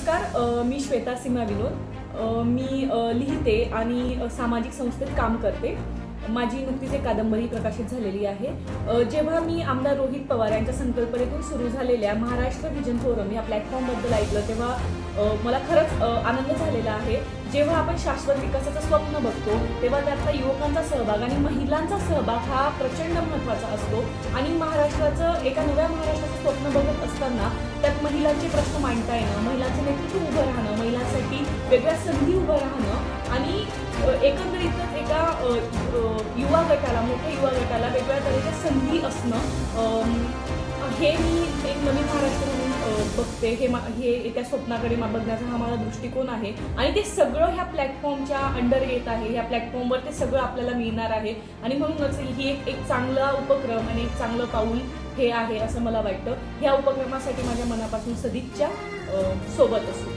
नमस्कार, मी श्वेता सीमा विनोद. मी लिहिते आणि सामाजिक संस्थेत काम करते. माझी नुकतीच एक कादंबरी प्रकाशित झालेली आहे. जेव्हा मी आमदार रोहित पवार यांच्या संकल्पनेतून सुरू झालेल्या महाराष्ट्र व्हिजन फोरम या प्लॅटफॉर्मबद्दल ऐकलं तेव्हा मला खरंच आनंद झालेला आहे. जेव्हा आपण शाश्वत विकासाचं स्वप्न बघतो तेव्हा त्यातला युवकांचा सहभाग आणि महिलांचा सहभाग हा प्रचंड महत्त्वाचा असतो. आणि एका नव्या महाराष्ट्राचं स्वप्न बघत असताना त्यात महिलांचे प्रश्न मांडता येणं, महिलांचं नेतृत्व उभं राहणं, महिलांसाठी वेगळ्या संधी उभं राहणं आणि एकंदरीतच एका युवा गटाला, मोठ्या युवा गटाला वेगवेगळ्या तऱ्हेच्या संधी असणं, हे मी एक नवीन महाराष्ट्र म्हणून बघते. हे त्या स्वप्नाकडे बघण्याचा हा माझा दृष्टिकोन आहे आणि ते सगळं ह्या प्लॅटफॉर्मच्या अंडर येत आहे. ह्या प्लॅटफॉर्मवर ते सगळं आपल्याला मिळणार आहे आणि म्हणूनच ही एक चांगला उपक्रम आणि एक चांगलं पाऊल हे आहे असं मला वाटतं. ह्या उपक्रमासाठी माझ्या मनापासून सदिच्छा. सोबत असू.